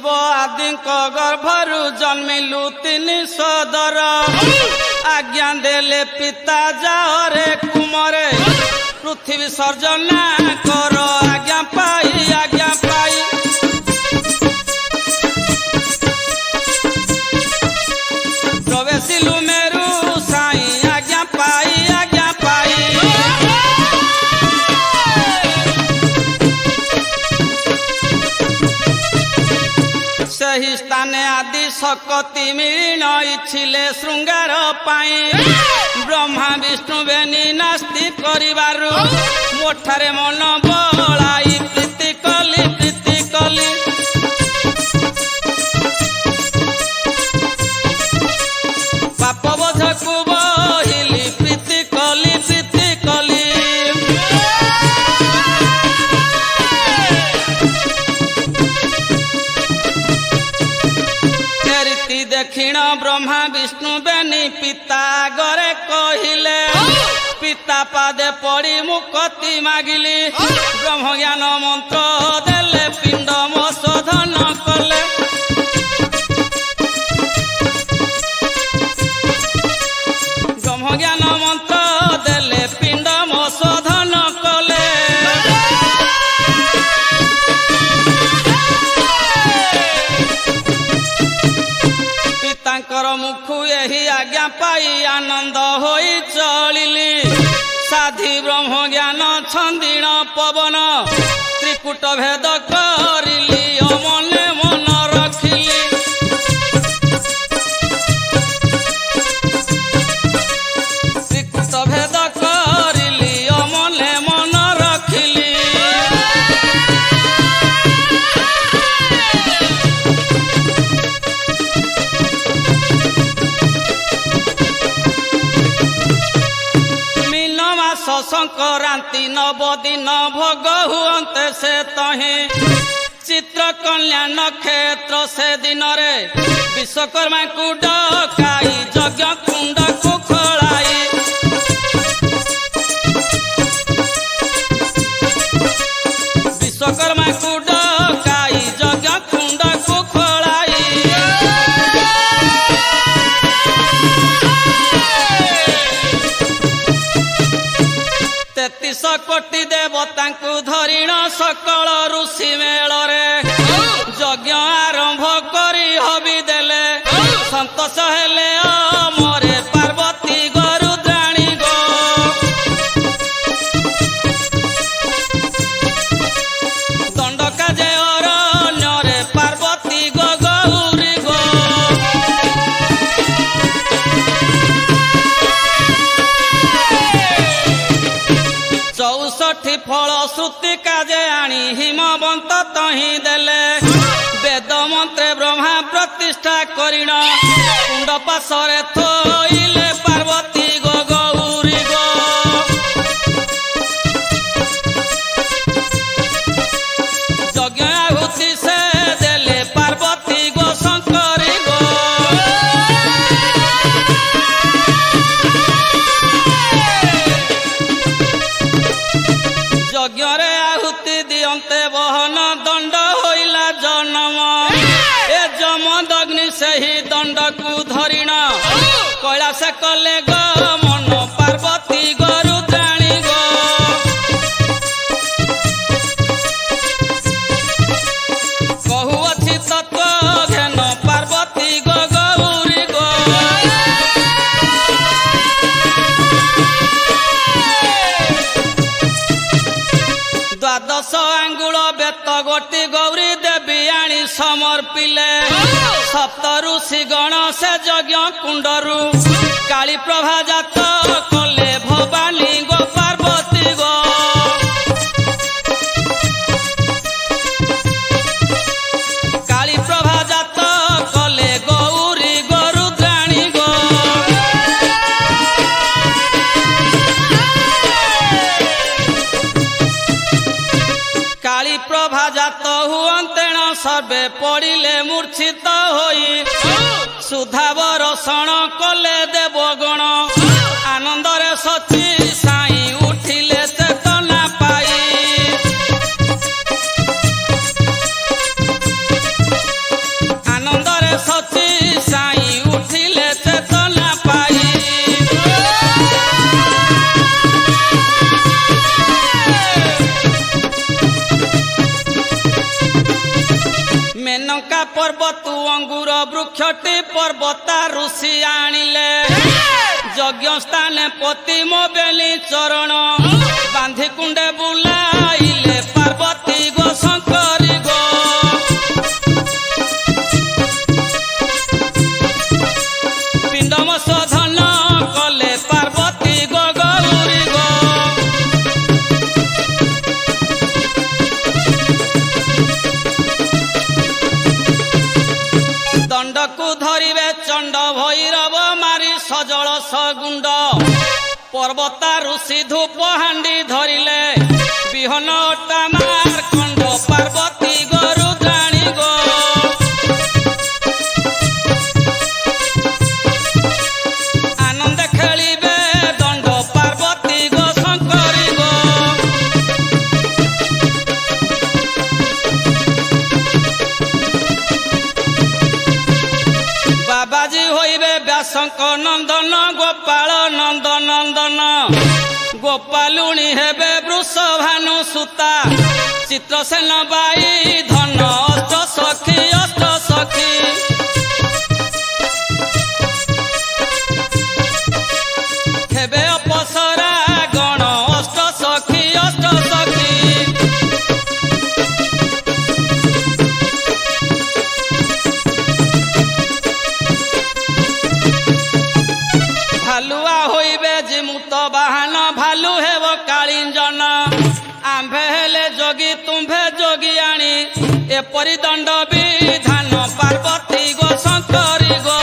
शिव आदि गर्भरु जन्मिलु तीन सदर आज्ञा देले पिता जाओ रे कुमरे पृथ्वी सर्जना कर आज्ञा पाई प्रवेशिलु मेरु साई आज्ञा पाई सही स्थाने आदि शक्ति मिलन इच्छिले श्रृंगार पाई ब्रह्मा विष्णु बेनी नास्ति करिबारु मोठारे मन बलाई प्रीति कली पाप बोधकु बहिली प्रीति कली दक्षिण ब्रह्मा विष्णु बेनी पिता गरे कहिले पिता पादे पड़ी मुक्ति मागिली ब्रह्म ज्ञान मंत्र देले पिंड मशोधन कले ब्रह्म ज्ञान मंत्र देले पिंड मशोधन कले मुखु यही आज्ञा पाई आनंद होई चलिली साधी ब्रह्म ज्ञान छंदिण पवन त्रिकुट भेद करिली मने मन रखिली त्रिकुट भेद करिली मने मन रखिली संक्रांति नवदिन भोग हुअन्ते से तहे चित्र कन्या नक्षत्र से दिन रे विश्वकर्मा को डकाई यज्ञ कुंड को खोलाई विश्वकर्मा को डकाई यज्ञ कुंड को खोलाई 33 कोटी देवता धरिण सकल ऋषि मेल यज्ञ आरंभ करी हबि देले संतोष हेले मोरे पार्वती गरुद्राणी गो दंड काजे अरण्य रे पार्वती गो गौरी गो 64 फल श्रुति काजे आनी हिमवंत तही देले वेद मंत्रे ब्रह्मा प्रतिष्ठा करिण कुंड पाशरे थोइले पार्वती गो गौरी गो यज्ञ आहुति से देले पार्वती गो शंकरी गो यज्ञ रे आहुति दियंते बहन दंड होइला जन्म ए जमद अग्नि से ही दंड को धरिण कैलाश कले गमन पार्वती गरुद्राणी गो कहुअछि तत्व घेन पार्वती गो गौरी गो द्वादश आंगुल बेत गोटी गौरी देवी आनी समर्पिले सप्त ऋषि गण से यज्ञ कुंडरू काली प्रभा जात कले भवानी गो पार्वती गो काली प्रभा जात कले गौरी गरुद्राणी गो काली प्रभा जात हुअन्तेण सर्वे पड़िले मूर्छित होई सुधावर षण कले देवगण आनंदरे सची साई उठिले चेतना पाई ऋषि आनिले यज्ञ स्थाने पति मो बेली चरण बांधी कुंडे बुलाइले पार्वती गो शंकरी गो पिंडम शोधन कले पार्वती गो गौरी गो दंड को धरिवे चंड भैरव मारी सजल सगुंड पर्वतारु सिधु पहांडी धरिले बिहन टामार खंड पार्वती गो रुद्राणी गो आनंद खेलिबे दंड पार्वती गो शंकरी गो बाबाजी होइबे व्यासंक नंदन गोपाल नंद नंदन गोपालुणी हेबे वृषभानु सुता चित्रसेन बाई धन अष्ट सखी अष्ट सखी हेबे अपसरा गण अष्ट सखी अष्ट सखी भालुआ होइबे जिमुत बाहन भालु हेब कालिंजन आंभे हेले जोगी तुम्भे जोगी आणी एपरि दंड विधान पार्वती गो शंकरी गो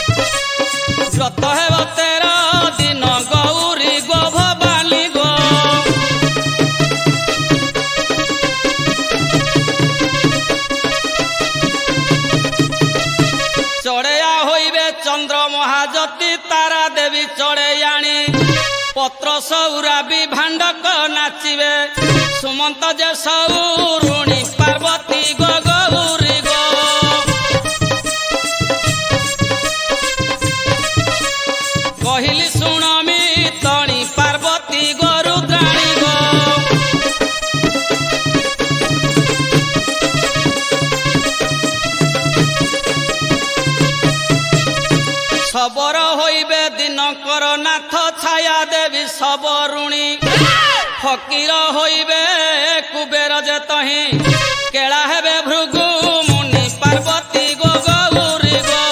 व्रत हेब 13 दिन गौरी गो भवानी गो चढ़ेया होइबे चंद्र महाज्योति तारा देवी चढ़ेयाणी पत्र सौरा विभांडक नाचिबे सुमंत जे सौरुणी पार्वती गो गौरी गो कहिली सुणमी तणी पार्वती गो रुद्राणी गो सबरो होइबे दिनकर नाथ छाया देवी सबरुणी फकीर होइबे कुबेर जे तही केला हेबे भृगु मुनि पार्वती गो गौरी गो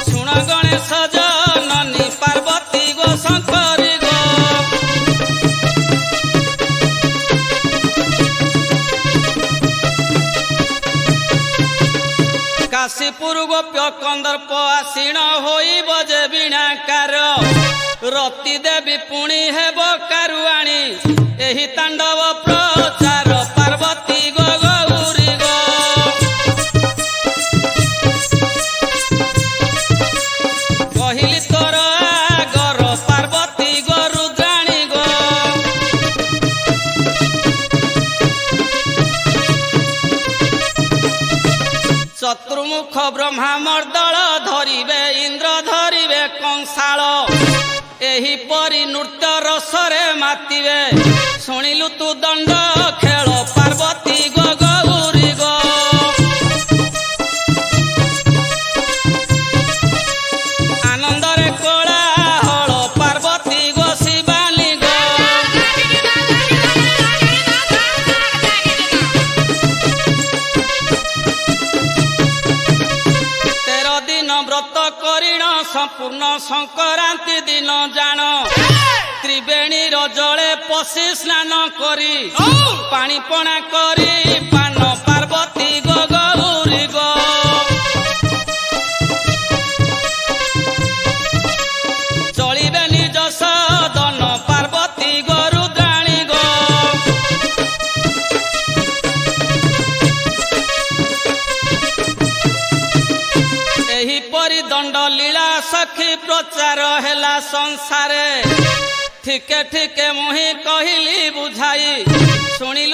सुण गणेश जननी पार्वती गो शंकरी गो काशीपुर गोप्य कंदर्प आसीण होई बजे बीणाकार रति देवी पुणी हेब कारुआणी एही तांडव प्रचार पार्वती गो गौरी गो कहिली तोर आगर पार्वती गो रुद्राणी गो चतुर्मुख ब्रह्मा मर्दल धरिबे इंद्र धरिबे कंसाल एही परी नृत्य रसरे मातिबे शुणिलु तू दंड खेल पार्वती गो गौरी गो आनंदरे कोलाहल पार्वती गो शिवानी गो व्रत करिण संपूर्ण संक्रांति दिन जान त्रिवेणी रजले पशि स्नान करी पानी पणा करी पान पार्वती गो गौरी गो चलिबे निज सदन पार्वती गो रुद्राणी गो एही परी दंड लीला सखी प्रचार हेला संसारे ठिके ठिके मुही कहली बुझाई शुणिल